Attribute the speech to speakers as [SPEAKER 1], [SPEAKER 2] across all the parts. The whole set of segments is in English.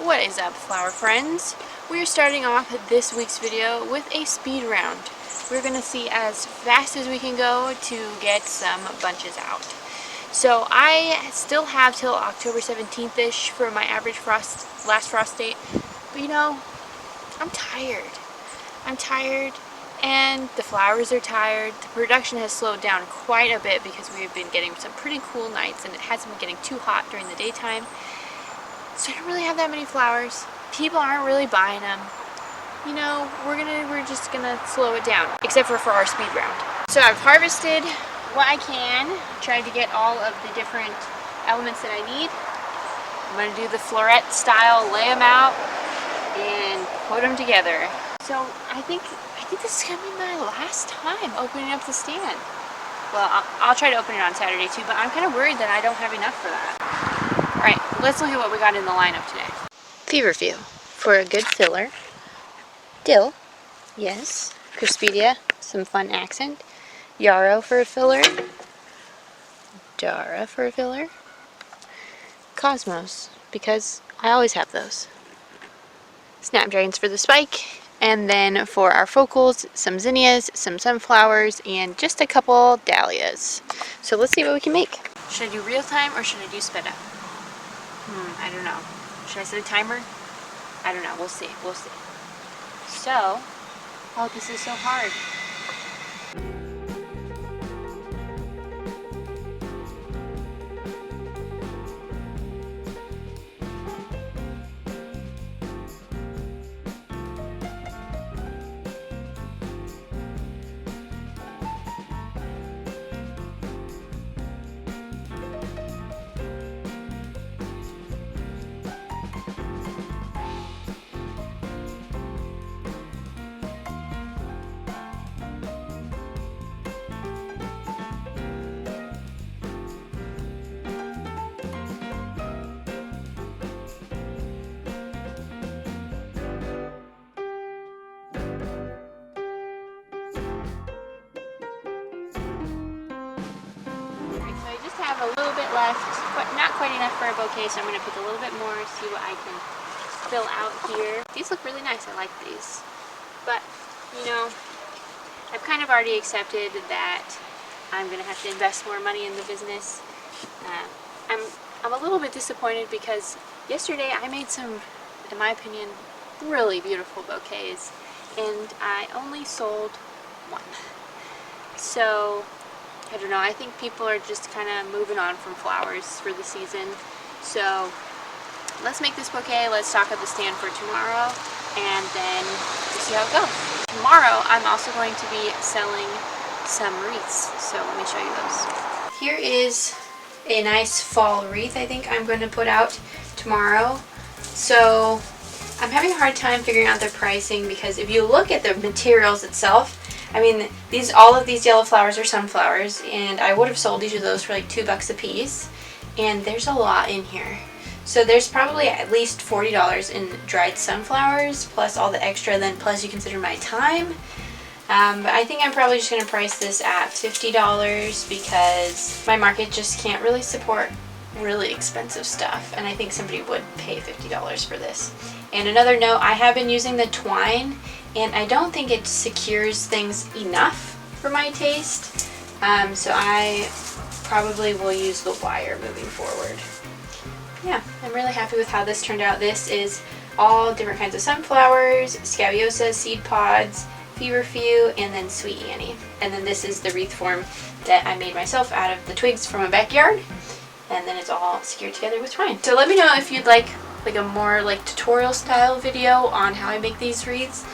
[SPEAKER 1] What is up, flower friends? We're starting off this week's video with a speed round. We're going to see as fast as we can go to get some bunches out. So I still have till October 17th-ish for my average last frost date. But you know, I'm tired. I'm tired and the flowers are tired. The production has slowed down quite a bit because we've been getting some pretty cool nights and it hasn't been getting too hot during the daytime. So I don't really have that many flowers. People aren't really buying them. You know, we're just gonna slow it down, except for our speed round. So I've harvested what I can, tried to get all of the different elements that I need. I'm gonna do the floret style, lay them out, and put them together. So I think this is gonna be my last time opening up the stand. Well, I'll try to open it on Saturday too, but I'm kind of worried that I don't have enough for that. Alright, let's look at what we got in the lineup today. Feverfew for a good filler. Dill, yes. Crispedia, some fun accent. Yarrow for a filler. Dara for a filler. Cosmos, because I always have those. Snapdragons for the spike. And then for our focals, some zinnias, some sunflowers, and just a couple dahlias. So let's see what we can make. Should I do real time or should I do sped up? I don't know. Should I set a timer? I don't know. We'll see. We'll see. So, oh, this is so hard. Have a little bit left, but not quite enough for a bouquet, so I'm going to pick a little bit more, see what I can fill out here. These look really nice. I like these. But, you know, I've kind of already accepted that I'm going to have to invest more money in the business. I'm a little bit disappointed because yesterday I made some, in my opinion, really beautiful bouquets, and I only sold one. So I don't know, I think people are just kind of moving on from flowers for the season. So let's make this bouquet, let's stock up the stand for tomorrow, and then we'll see how it goes. Tomorrow I'm also going to be selling some wreaths, so let me show you those. Here is a nice fall wreath I think I'm going to put out tomorrow. So I'm having a hard time figuring out the pricing because if you look at the materials itself, I mean, all of these yellow flowers are sunflowers, and I would have sold each of those for like $2 a piece, and there's a lot in here. So there's probably at least $40 in dried sunflowers, plus all the extra, then plus you consider my time. But I think I'm probably just going to price this at $50 because my market just can't really support really expensive stuff, and I think somebody would pay $50 for this. And another note, I have been using the twine, and I don't think it secures things enough for my taste, so I probably will use the wire moving forward. Yeah, I'm really happy with how this turned out. This is all different kinds of sunflowers, scabiosa, seed pods, feverfew, and then sweet Annie. And then this is the wreath form that I made myself out of the twigs from a backyard, and then it's all secured together with twine. So let me know if you'd like a more like tutorial style video on how I make these wreaths.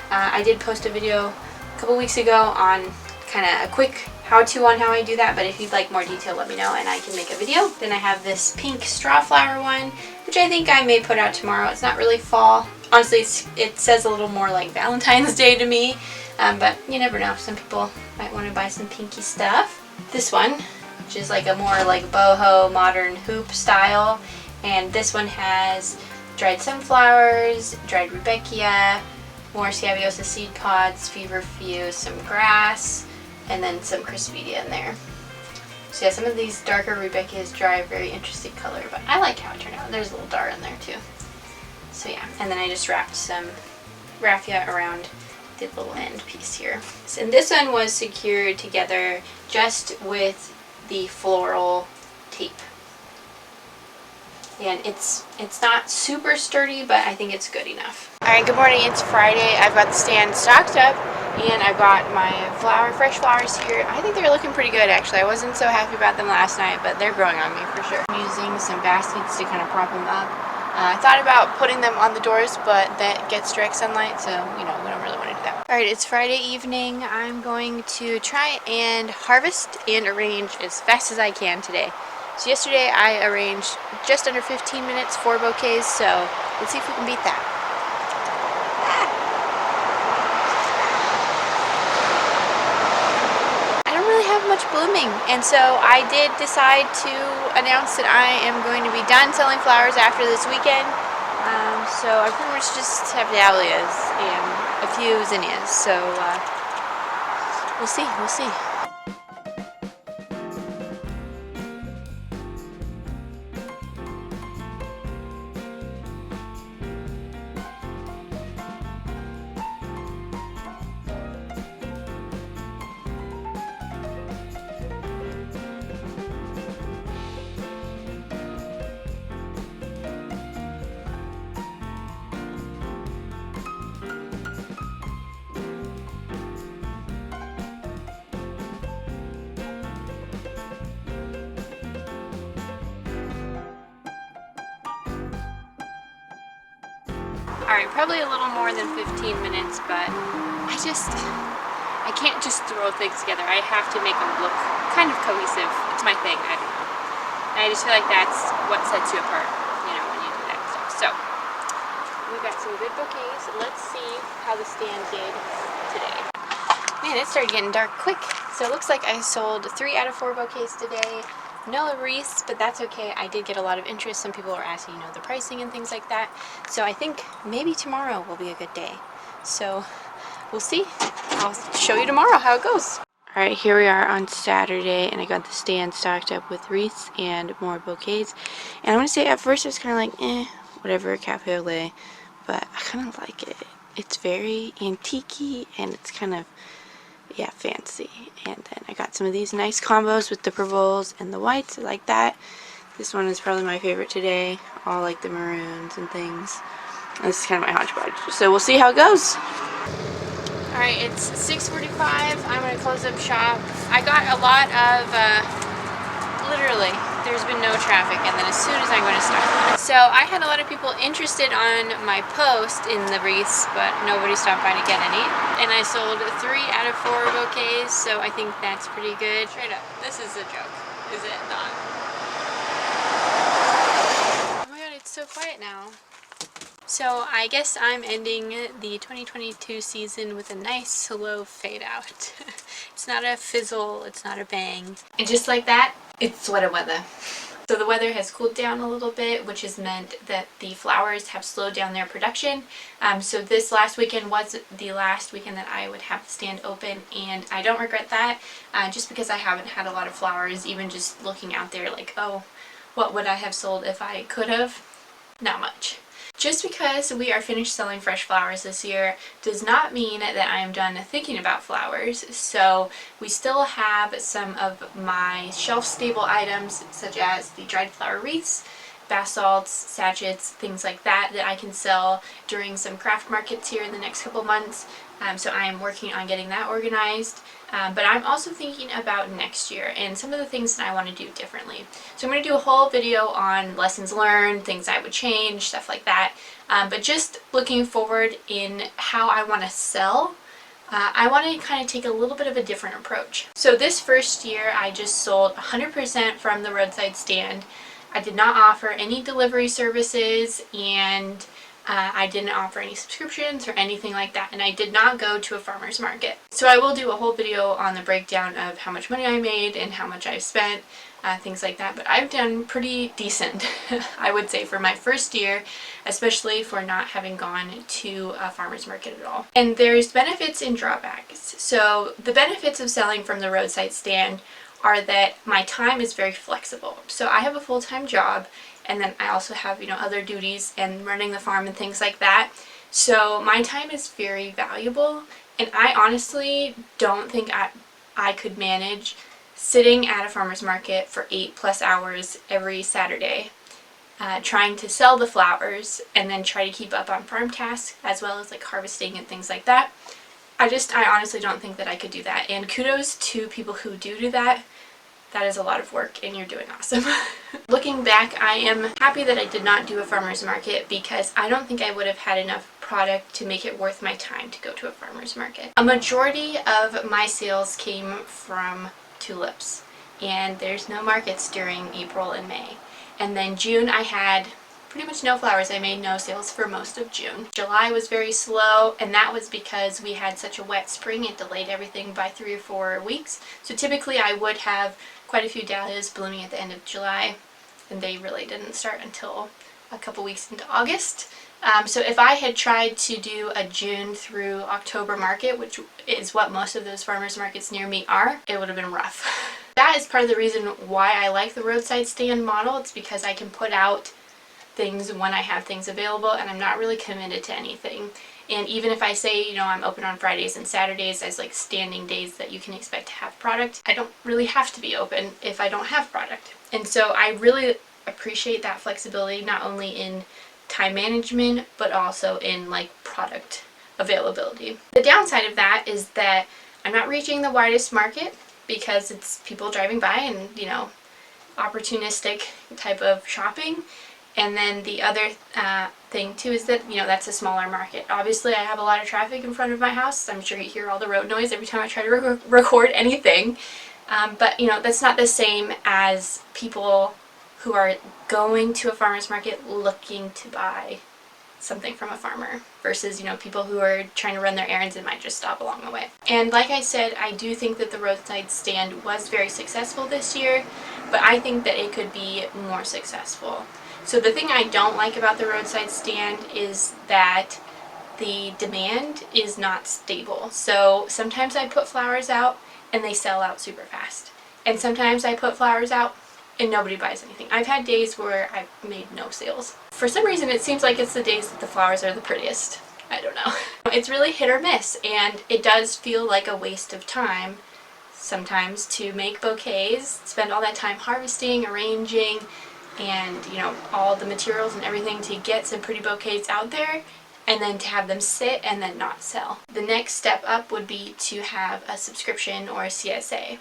[SPEAKER 1] I did post a video a couple weeks ago on kind of a quick how-to on how I do that, but if you'd like more detail, let me know and I can make a video. Then I have this pink straw flower one, which I think I may put out tomorrow. It's not really fall. Honestly, it says a little more like Valentine's Day to me, but you never know. Some people might want to buy some pinky stuff. This one, which is like a more like boho modern hoop style, and this one has dried sunflowers, dried rudbeckia, more scabiosa seed pods, feverfew, some grass, and then some crispedia in there. So yeah, some of these darker rudbeckias dry a very interesting color, but I like how it turned out. There's a little dart in there too. So yeah, and then I just wrapped some raffia around the little end piece here. And this one was secured together just with the floral tape. And it's not super sturdy, but I think it's good enough. Alright, good morning. It's Friday. I've got the stand stocked up, and I've got my fresh flowers here. I think they're looking pretty good, actually. I wasn't so happy about them last night, but they're growing on me for sure. I'm using some baskets to kind of prop them up. I thought about putting them on the doors, but that gets direct sunlight, so, you know, we don't really want to do that. Alright, it's Friday evening. I'm going to try and harvest and arrange as fast as I can today. So yesterday I arranged just under 15 minutes, 4 bouquets, so let's see if we can beat that. I don't really have much blooming, and so I did decide to announce that I am going to be done selling flowers after this weekend. So I pretty much just have dahlias and a few zinnias, so we'll see. Alright, probably a little more than 15 minutes, but I can't just throw things together. I have to make them look kind of cohesive. It's my thing, I don't know. And I just feel like that's what sets you apart, you know, when you do that stuff. So, we've got some good bouquets. Let's see how the stand did today. Man, it started getting dark quick. So it looks like I sold 3 out of 4 bouquets today. No wreaths, but that's okay. I did get a lot of interest. Some people are asking, you know, the pricing and things like that. So I think maybe tomorrow will be a good day. So we'll see. I'll show you tomorrow how it goes. Alright, here we are on Saturday, and I got the stand stocked up with wreaths and more bouquets. And I'm going to say at first I was kind of like, whatever, cafe au lait. But I kind of like it. It's very antique-y, and it's kind of, yeah, fancy. And then I got some of these nice combos with the purples and the whites. I like that. This one is probably my favorite today. All like the maroons and things. And this is kind of my hodgepodge. So we'll see how it goes. Alright, it's 6:45. I'm going to close up shop. I got a lot of, literally, there's been no traffic, and then as soon as I'm going to start. So I had a lot of people interested on my post in the wreaths, but nobody stopped by to get any. And I sold 3 out of 4 bouquets, so I think that's pretty good. Straight up, this is a joke, is it not? Oh my god, it's so quiet now. So I guess I'm ending the 2022 season with a nice slow fade out. It's not a fizzle, it's not a bang. And just like that, it's sweater weather. So the weather has cooled down a little bit, which has meant that the flowers have slowed down their production. So this last weekend was the last weekend that I would have the stand open, and I don't regret that, just because I haven't had a lot of flowers. Even just looking out there like, oh, what would I have sold if I could have? Not much. Just because we are finished selling fresh flowers this year does not mean that I am done thinking about flowers. So we still have some of my shelf-stable items, such as the dried flower wreaths, basalts, sachets, things like that, that I can sell during some craft markets here in the next couple months. So I am working on getting that organized. But I'm also thinking about next year and some of the things that I want to do differently. So I'm going to do a whole video on lessons learned, things I would change, stuff like that. But just looking forward in how I want to sell, I want to kind of take a little bit of a different approach. So this first year I just sold 100% from the roadside stand. I did not offer any delivery services, and I didn't offer any subscriptions or anything like that, and I did not go to a farmer's market. So I will do a whole video on the breakdown of how much money I made and how much I've spent, things like that, but I've done pretty decent, I would say, for my first year, especially for not having gone to a farmer's market at all. And there's benefits and drawbacks. So the benefits of selling from the roadside stand are that my time is very flexible. So I have a full-time job, and then I also have, you know, other duties and running the farm and things like that. So my time is very valuable, and I honestly don't think I could manage sitting at a farmer's market for 8+ hours every Saturday, trying to sell the flowers and then try to keep up on farm tasks as well as like harvesting and things like that. I honestly don't think that I could do that, and kudos to people who do that. That is a lot of work, and you're doing awesome. Looking back, I am happy that I did not do a farmer's market because I don't think I would have had enough product to make it worth my time to go to a farmer's market. A majority of my sales came from tulips, and there's no markets during April and May. And then June I had pretty much no flowers. I made no sales for most of June. July was very slow, and that was because we had such a wet spring. It delayed everything by 3 or 4 weeks. So typically I would have quite a few dahlias blooming at the end of July, and they really didn't start until a couple weeks into August. So if I had tried to do a June through October market, which is what most of those farmers markets near me are, it would have been rough. That is part of the reason why I like the roadside stand model. It's because I can put out things when I have things available, and I'm not really committed to anything. And even if I say, you know, I'm open on Fridays and Saturdays as like standing days that you can expect to have product, I don't really have to be open if I don't have product. And so I really appreciate that flexibility, not only in time management, but also in like product availability. The downside of that is that I'm not reaching the widest market because it's people driving by and, you know, opportunistic type of shopping. And then the other thing too is that, you know, that's a smaller market. Obviously I have a lot of traffic in front of my house. I'm sure you hear all the road noise every time I try to record anything. But, you know, that's not the same as people who are going to a farmer's market looking to buy something from a farmer versus, you know, people who are trying to run their errands and might just stop along the way. And like I said, I do think that the roadside stand was very successful this year, but I think that it could be more successful. So the thing I don't like about the roadside stand is that the demand is not stable. So sometimes I put flowers out and they sell out super fast. And sometimes I put flowers out and nobody buys anything. I've had days where I've made no sales. For some reason it seems like it's the days that the flowers are the prettiest. I don't know. It's really hit or miss, and it does feel like a waste of time sometimes to make bouquets, spend all that time harvesting, arranging, and, you know, all the materials and everything to get some pretty bouquets out there, and then to have them sit and then not sell. The next step up would be to have a subscription or a CSA,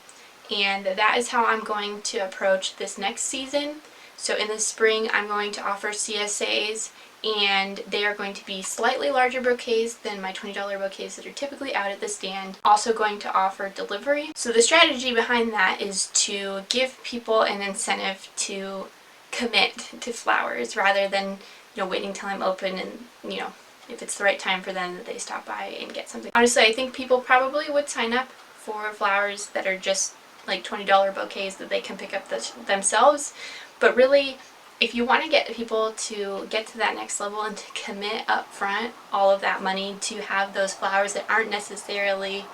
[SPEAKER 1] and that is how I'm going to approach this next season. So in the spring I'm going to offer CSAs, and they are going to be slightly larger bouquets than my $20 bouquets that are typically out at the stand. Also going to offer delivery. So the strategy behind that is to give people an incentive to commit to flowers rather than, you know, waiting till I'm open and, you know, if it's the right time for them that they stop by and get something. Honestly, I think people probably would sign up for flowers that are just like $20 bouquets that they can pick up themselves. But really, if you want to get people to get to that next level and to commit up front all of that money to have those flowers that aren't necessarily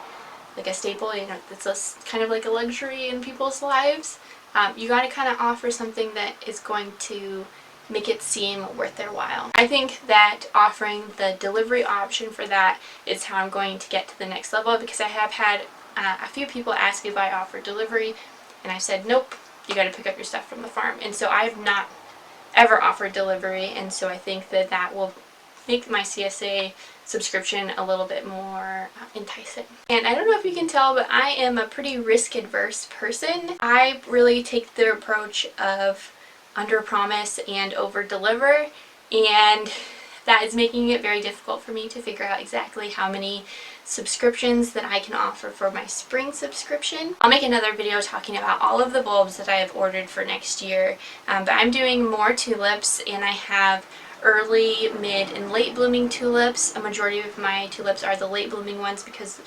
[SPEAKER 1] like a staple, you know, it's kind of like a luxury in people's lives, you got to kind of offer something that is going to make it seem worth their while. I think that offering the delivery option for that is how I'm going to get to the next level, because I have had a few people ask if I offer delivery, and I said nope, you got to pick up your stuff from the farm. And so I have not ever offered delivery, and so I think that that will make my CSA subscription a little bit more enticing. And I don't know if you can tell, but I am a pretty risk adverse person. I really take the approach of under promise and over deliver, and that is making it very difficult for me to figure out exactly how many subscriptions that I can offer for my spring subscription. I'll make another video talking about all of the bulbs that I have ordered for next year, but I'm doing more tulips, and I have early, mid, and late blooming tulips. A majority of my tulips are the late blooming ones because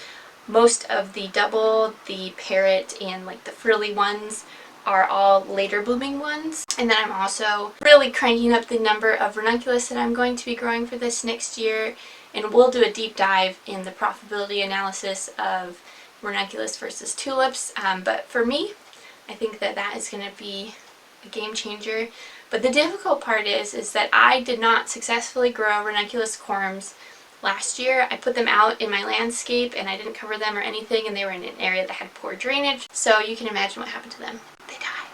[SPEAKER 1] most of the double, the parrot, and like the frilly ones are all later blooming ones. And then I'm also really cranking up the number of ranunculus that I'm going to be growing for this next year, and we'll do a deep dive in the profitability analysis of ranunculus versus tulips. But for me, I think that that is going to be a game changer. But the difficult part is that I did not successfully grow ranunculus corms last year. I put them out in my landscape and I didn't cover them or anything, and they were in an area that had poor drainage. So you can imagine what happened to them. They died.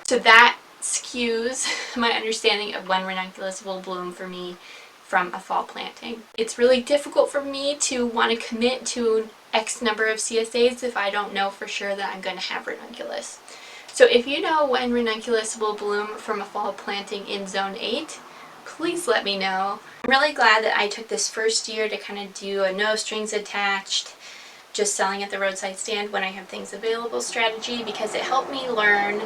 [SPEAKER 1] So that skews my understanding of when ranunculus will bloom for me from a fall planting. It's really difficult for me to want to commit to X number of CSAs if I don't know for sure that I'm going to have ranunculus. So if you know when ranunculus will bloom from a fall planting in zone 8, please let me know. I'm really glad that I took this first year to kind of do a no strings attached, just selling at the roadside stand when I have things available strategy, because it helped me learn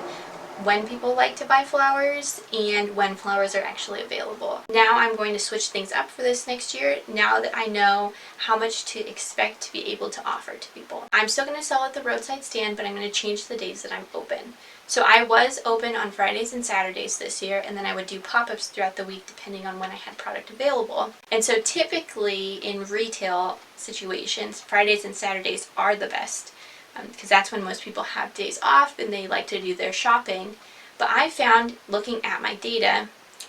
[SPEAKER 1] when people like to buy flowers and when flowers are actually available. Now I'm going to switch things up for this next year, now that I know how much to expect to be able to offer to people. I'm still going to sell at the roadside stand, but I'm going to change the days that I'm open. So I was open on Fridays and Saturdays this year, and then I would do pop-ups throughout the week depending on when I had product available. And so typically in retail situations, Fridays and Saturdays are the best, because that's when most people have days off and they like to do their shopping. But I found, looking at my data,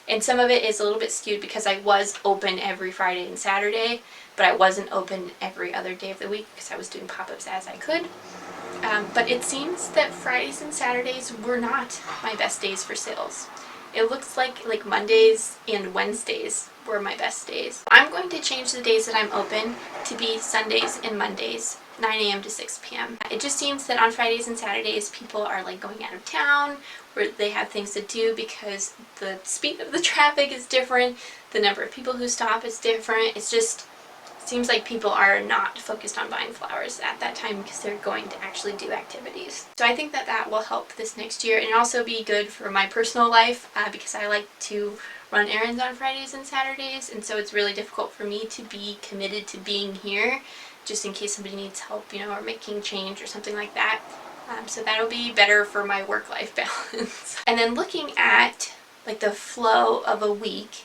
[SPEAKER 1] and some of it is a little bit skewed because I was open every Friday and Saturday, but I wasn't open every other day of the week because I was doing pop-ups as I could. But it seems that Fridays and Saturdays were not my best days for sales. It looks like Mondays and Wednesdays were my best days. I'm going to change the days that I'm open to be Sundays and Mondays, 9 a.m. to 6 p.m. It just seems that on Fridays and Saturdays people are like going out of town, or they have things to do because the speed of the traffic is different, the number of people who stop is different. It's just seems like people are not focused on buying flowers at that time because they're going to actually do activities. So I think that that will help this next year, and also be good for my personal life because I like to run errands on Fridays and Saturdays, and so it's really difficult for me to be committed to being here just in case somebody needs help, or making change or something like that. So that'll be better for my work-life balance. And then looking at like the flow of a week,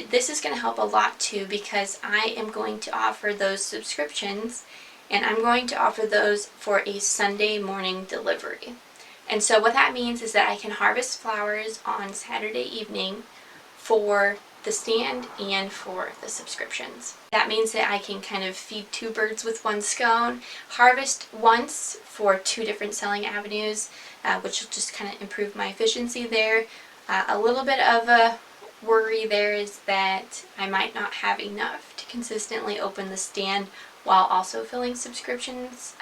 [SPEAKER 1] this is going to help a lot too, because I am going to offer those subscriptions, and I'm going to offer those for a Sunday morning delivery. And so what that means is that I can harvest flowers on Saturday evening for the stand and for the subscriptions. That means that I can kind of feed two birds with one stone, harvest once for two different selling avenues, which will just kind of improve my efficiency there. A little bit of a worry there is that I might not have enough to consistently open the stand while also filling subscriptions,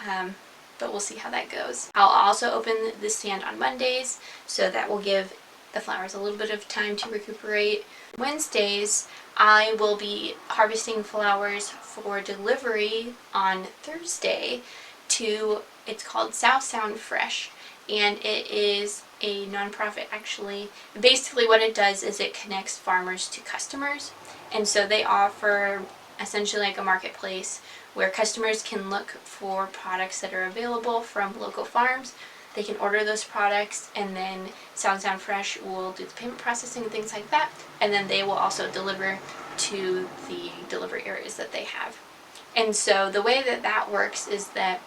[SPEAKER 1] but we'll see how that goes. I'll also open the stand on Mondays, so that will give the flowers a little bit of time to recuperate. Wednesdays, I will be harvesting flowers for delivery on Thursday to, it's called South Sound Fresh, and it is a nonprofit actually. Basically what it does is it connects farmers to customers, and so they offer essentially like a marketplace where customers can look for products that are available from local farms. They can order those products, and then South Sound Fresh will do the payment processing and things like that, and then they will also deliver to the delivery areas that they have. And so the way that that works is that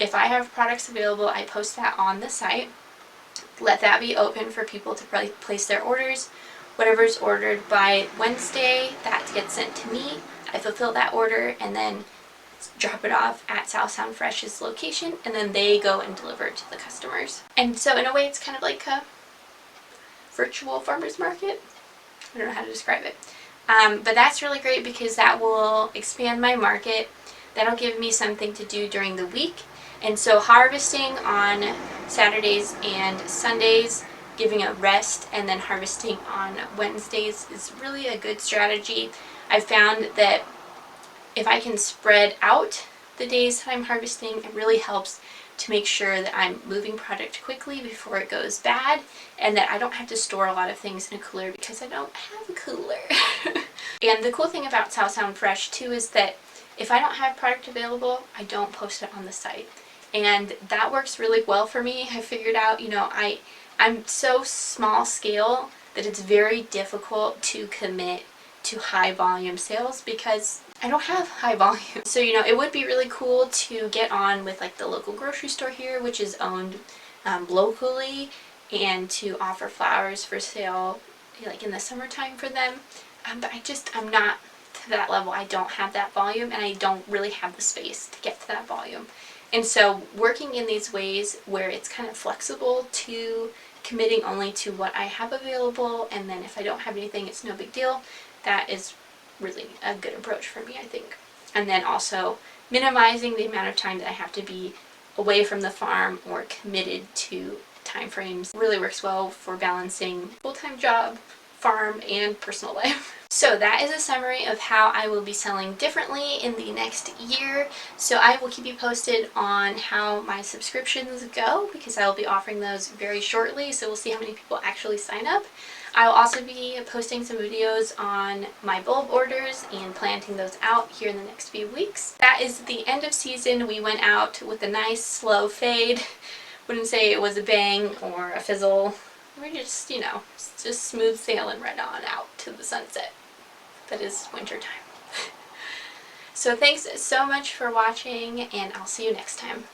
[SPEAKER 1] if I have products available, I post that on the site, let that be open for people to place their orders. Whatever's ordered by Wednesday, that gets sent to me. I fulfill that order and then drop it off at South Sound Fresh's location, and then they go and deliver it to the customers. And so in a way it's kind of like a virtual farmers market. I don't know how to describe it. But that's really great because that will expand my market. That'll give me something to do during the week. And so harvesting on Saturdays and Sundays, giving a rest, and then harvesting on Wednesdays is really a good strategy. I've found that if I can spread out the days that I'm harvesting, it really helps to make sure that I'm moving product quickly before it goes bad, and that I don't have to store a lot of things in a cooler because I don't have a cooler. And the cool thing about South Sound Fresh too is that if I don't have product available, I don't post it on the site. And that works really well for me. I figured out, I'm so small scale that it's very difficult to commit to high volume sales because I don't have high volume. So, it would be really cool to get on with like the local grocery store here, which is owned locally, and to offer flowers for sale like in the summertime for them. But I'm not to that level. I don't have that volume, and I don't really have the space to get to that volume. And so working in these ways where it's kind of flexible to committing only to what I have available, and then if I don't have anything, it's no big deal, that is really a good approach for me, I think. And then also minimizing the amount of time that I have to be away from the farm or committed to time frames really works well for balancing full-time job, farm, and personal life. So that is a summary of how I will be selling differently in the next year. So I will keep you posted on how my subscriptions go, because I will be offering those very shortly. So we'll see how many people actually sign up. I will also be posting some videos on my bulb orders and planting those out here in the next few weeks. That is the end of season. We went out with a nice slow fade. Wouldn't say it was a bang or a fizzle. We're just, you know, just smooth sailing right on out to the sunset. That is winter time. So thanks so much for watching, and I'll see you next time.